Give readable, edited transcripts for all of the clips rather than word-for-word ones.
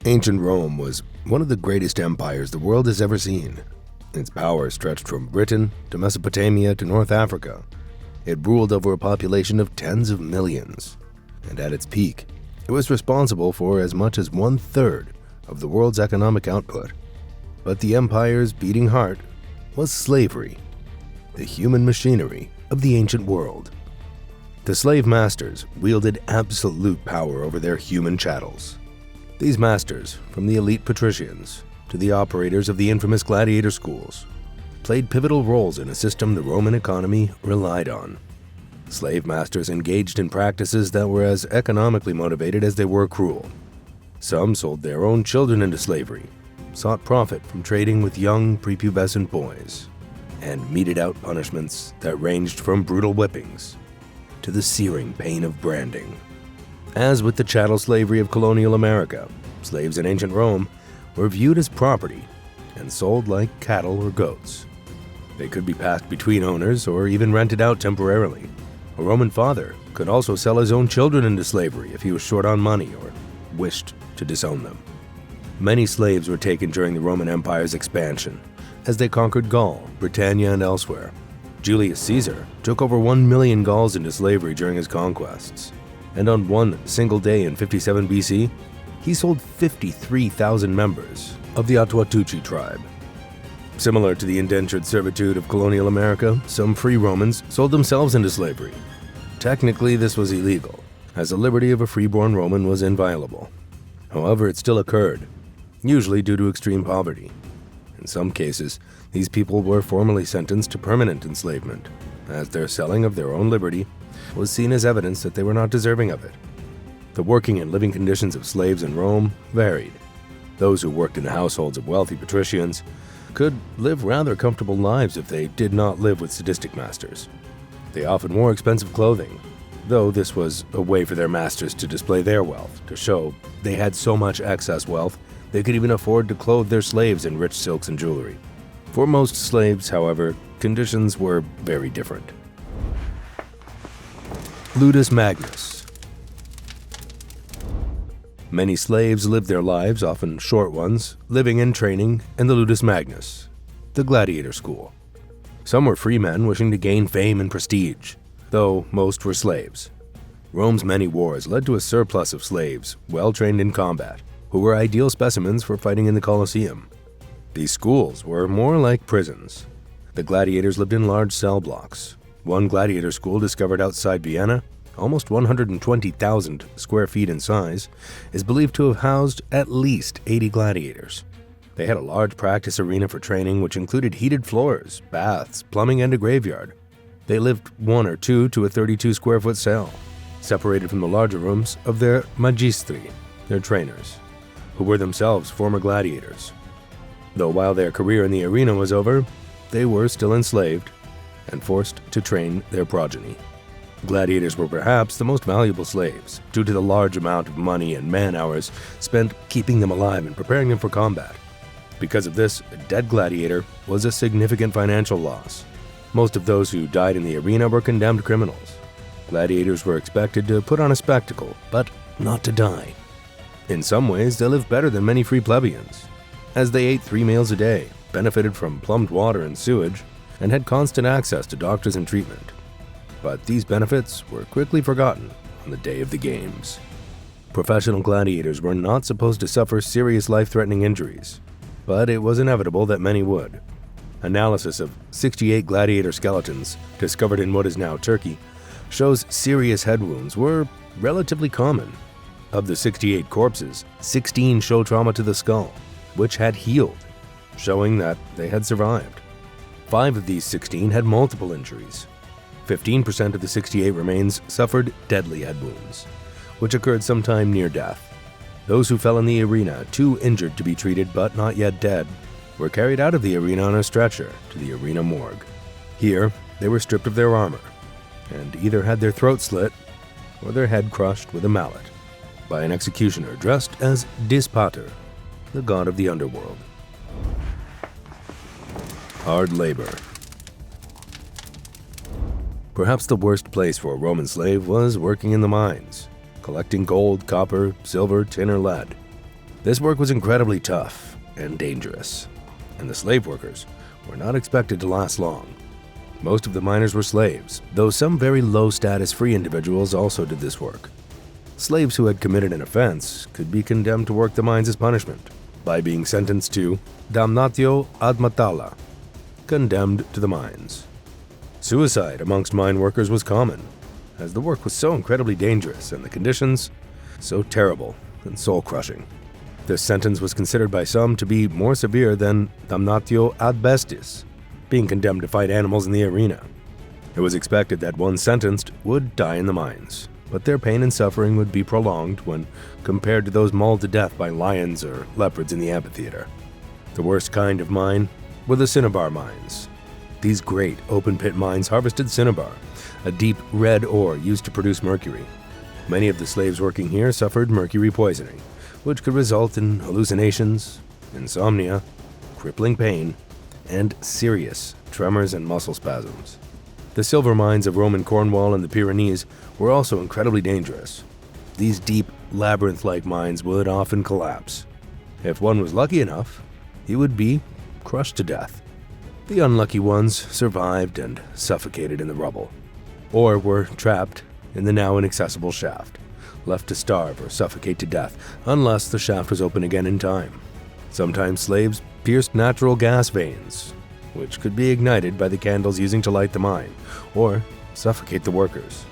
Ancient Rome was one of the greatest empires the world has ever seen. Its power stretched from Britain to Mesopotamia to North Africa. It ruled over a population of tens of millions, and at its peak, it was responsible for as much as 1/3 of the world's economic output. But the empire's beating heart was slavery, the human machinery of the ancient world. The slave masters wielded absolute power over their human chattels. These masters, from the elite patricians to the operators of the infamous gladiator schools, played pivotal roles in a system the Roman economy relied on. Slave masters engaged in practices that were as economically motivated as they were cruel. Some sold their own children into slavery, sought profit from trading with young prepubescent boys, and meted out punishments that ranged from brutal whippings to the searing pain of branding. As with the chattel slavery of colonial America, slaves in ancient Rome were viewed as property and sold like cattle or goats. They could be passed between owners or even rented out temporarily. A Roman father could also sell his own children into slavery if he was short on money or wished to disown them. Many slaves were taken during the Roman Empire's expansion as they conquered Gaul, Britannia, and elsewhere. Julius Caesar took over 1 million Gauls into slavery during his conquests, and on one single day in 57 BC, he sold 53,000 members of the Attuatuci tribe. Similar to the indentured servitude of colonial America, some free Romans sold themselves into slavery. Technically, this was illegal, as the liberty of a freeborn Roman was inviolable. However, it still occurred, usually due to extreme poverty. In some cases, these people were formally sentenced to permanent enslavement, as their selling of their own liberty was seen as evidence that they were not deserving of it. The working and living conditions of slaves in Rome varied. Those who worked in the households of wealthy patricians could live rather comfortable lives if they did not live with sadistic masters. They often wore expensive clothing, though this was a way for their masters to display their wealth, to show they had so much excess wealth they could even afford to clothe their slaves in rich silks and jewelry. For most slaves, however, conditions were very different. Ludus Magnus. Many slaves lived their lives, often short ones, living and training in the Ludus Magnus, the gladiator school. Some were free men wishing to gain fame and prestige, though most were slaves. Rome's many wars led to a surplus of slaves, well trained in combat, who were ideal specimens for fighting in the Colosseum. These schools were more like prisons. The gladiators lived in large cell blocks. One gladiator school discovered outside Vienna, almost 120,000 square feet in size, is believed to have housed at least 80 gladiators. They had a large practice arena for training, which included heated floors, baths, plumbing, and a graveyard. They lived 1 or 2 to a 32 square foot cell, separated from the larger rooms of their magistri, their trainers, who were themselves former gladiators. Though while their career in the arena was over, they were still enslaved and forced to train their progeny. Gladiators were perhaps the most valuable slaves, due to the large amount of money and man-hours spent keeping them alive and preparing them for combat. Because of this, a dead gladiator was a significant financial loss. Most of those who died in the arena were condemned criminals. Gladiators were expected to put on a spectacle, but not to die. In some ways, they lived better than many free plebeians, as they ate 3 meals a day, benefited from plumbed water and sewage, and had constant access to doctors and treatment. But these benefits were quickly forgotten on the day of the games. Professional gladiators were not supposed to suffer serious life-threatening injuries, but it was inevitable that many would. Analysis of 68 gladiator skeletons, discovered in what is now Turkey, shows serious head wounds were relatively common. Of the 68 corpses, 16 show trauma to the skull, which had healed, showing that they had survived. 5 of these 16 had multiple injuries. 15% of the 68 remains suffered deadly head wounds, which occurred sometime near death. Those who fell in the arena, too injured to be treated but not yet dead, were carried out of the arena on a stretcher to the arena morgue. Here, they were stripped of their armor, and either had their throat slit or their head crushed with a mallet by an executioner dressed as Dis Pater, the god of the underworld. Hard labor. Perhaps the worst place for a Roman slave was working in the mines, collecting gold, copper, silver, tin, or lead. This work was incredibly tough and dangerous, and the slave workers were not expected to last long. Most of the miners were slaves, though some very low-status free individuals also did this work. Slaves who had committed an offense could be condemned to work the mines as punishment by being sentenced to damnatio ad matala, condemned to the mines. Suicide amongst mine workers was common, as the work was so incredibly dangerous and the conditions so terrible and soul-crushing. This sentence was considered by some to be more severe than damnatio ad bestis, being condemned to fight animals in the arena. It was expected that one sentenced would die in the mines, but their pain and suffering would be prolonged when compared to those mauled to death by lions or leopards in the amphitheater. The worst kind of mine were the cinnabar mines. These great open-pit mines harvested cinnabar, a deep red ore used to produce mercury. Many of the slaves working here suffered mercury poisoning, which could result in hallucinations, insomnia, crippling pain, and serious tremors and muscle spasms. The silver mines of Roman Cornwall and the Pyrenees were also incredibly dangerous. These deep, labyrinth-like mines would often collapse. If one was lucky enough, he would be crushed to death. The unlucky ones survived and suffocated in the rubble, or were trapped in the now inaccessible shaft, left to starve or suffocate to death unless the shaft was open again in time. Sometimes slaves pierced natural gas veins, which could be ignited by the candles using to light the mine, or suffocate the workers.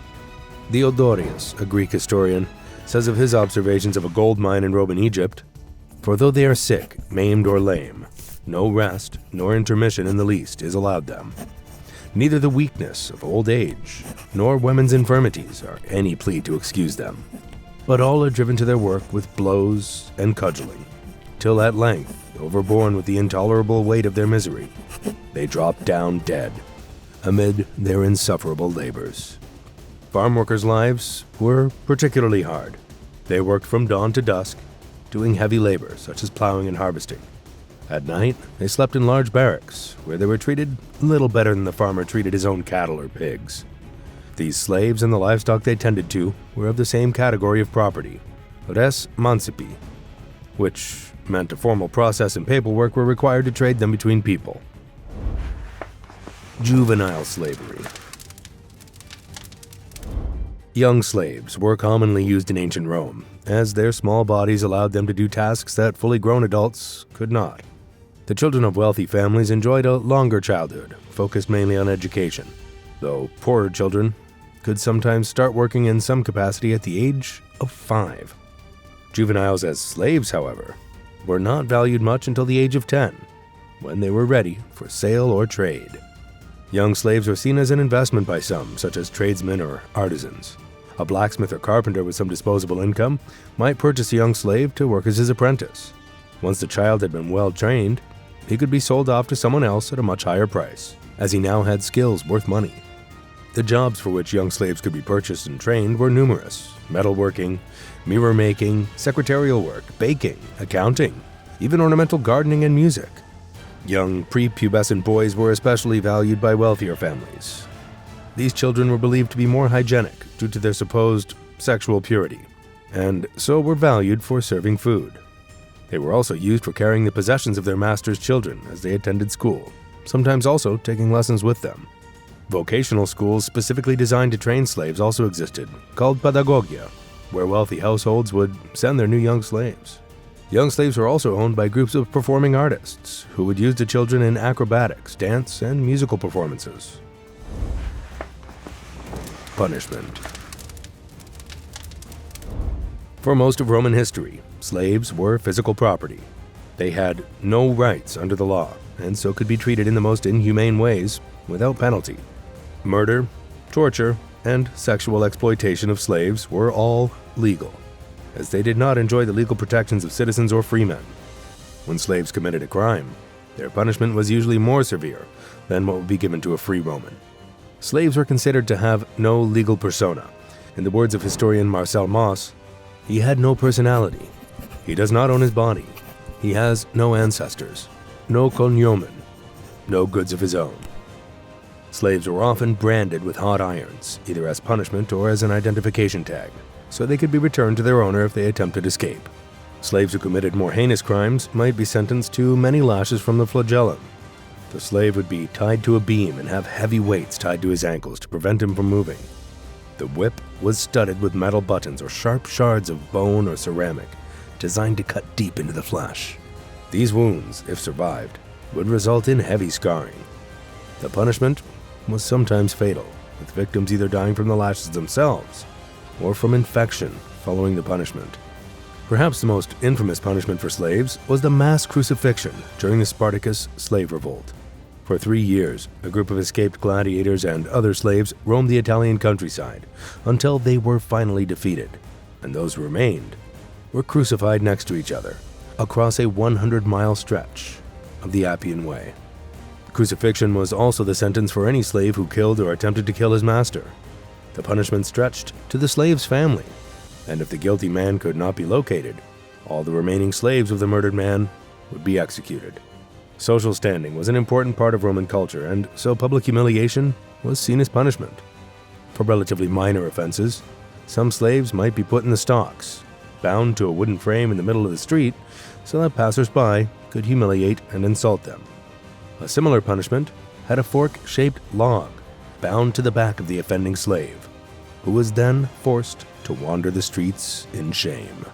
Diodorus, a Greek historian, says of his observations of a gold mine in Roman Egypt, "For though they are sick, maimed, or lame, no rest nor intermission in the least is allowed them. Neither the weakness of old age nor women's infirmities are any plea to excuse them, but all are driven to their work with blows and cudgeling, till at length, overborne with the intolerable weight of their misery, they drop down dead amid their insufferable labors." Farm workers' lives were particularly hard. They worked from dawn to dusk, doing heavy labor such as plowing and harvesting. At night, they slept in large barracks, where they were treated little better than the farmer treated his own cattle or pigs. These slaves and the livestock they tended to were of the same category of property, res mancipi, which meant a formal process and paperwork were required to trade them between people. Juvenile slavery. Young slaves were commonly used in ancient Rome, as their small bodies allowed them to do tasks that fully grown adults could not. The children of wealthy families enjoyed a longer childhood, focused mainly on education, though poorer children could sometimes start working in some capacity at the age of 5. Juveniles as slaves, however, were not valued much until the age of 10, when they were ready for sale or trade. Young slaves were seen as an investment by some, such as tradesmen or artisans. A blacksmith or carpenter with some disposable income might purchase a young slave to work as his apprentice. Once the child had been well trained, he could be sold off to someone else at a much higher price, as he now had skills worth money. The jobs for which young slaves could be purchased and trained were numerous: metalworking, mirror making, secretarial work, baking, accounting, even ornamental gardening and music. Young prepubescent boys were especially valued by wealthier families. These children were believed to be more hygienic due to their supposed sexual purity, and so were valued for serving food. They were also used for carrying the possessions of their master's children as they attended school, sometimes also taking lessons with them. Vocational schools specifically designed to train slaves also existed, called pedagogia, where wealthy households would send their new young slaves. Young slaves were also owned by groups of performing artists, who would use the children in acrobatics, dance, and musical performances. Punishment. For most of Roman history, slaves were physical property. They had no rights under the law, and so could be treated in the most inhumane ways without penalty. Murder, torture, and sexual exploitation of slaves were all legal, as they did not enjoy the legal protections of citizens or freemen. When slaves committed a crime, their punishment was usually more severe than what would be given to a free Roman. Slaves were considered to have no legal persona. In the words of historian Marcel Mauss, "He had no personality. He does not own his body. He has no ancestors, no cognomen, no goods of his own." Slaves were often branded with hot irons, either as punishment or as an identification tag, so they could be returned to their owner if they attempted escape. Slaves who committed more heinous crimes might be sentenced to many lashes from the flagellum. The slave would be tied to a beam and have heavy weights tied to his ankles to prevent him from moving. The whip was studded with metal buttons or sharp shards of bone or ceramic, designed to cut deep into the flesh. These wounds, if survived, would result in heavy scarring. The punishment was sometimes fatal, with victims either dying from the lashes themselves or from infection following the punishment. Perhaps the most infamous punishment for slaves was the mass crucifixion during the Spartacus slave revolt. For 3 years, a group of escaped gladiators and other slaves roamed the Italian countryside until they were finally defeated, and those who remained were crucified next to each other across a 100-mile stretch of the Appian Way. Crucifixion was also the sentence for any slave who killed or attempted to kill his master. The punishment stretched to the slave's family, and if the guilty man could not be located, all the remaining slaves of the murdered man would be executed. Social standing was an important part of Roman culture, and so public humiliation was seen as punishment. For relatively minor offenses, some slaves might be put in the stocks, bound to a wooden frame in the middle of the street so that passers-by could humiliate and insult them. A similar punishment had a fork-shaped log bound to the back of the offending slave, who was then forced to wander the streets in shame.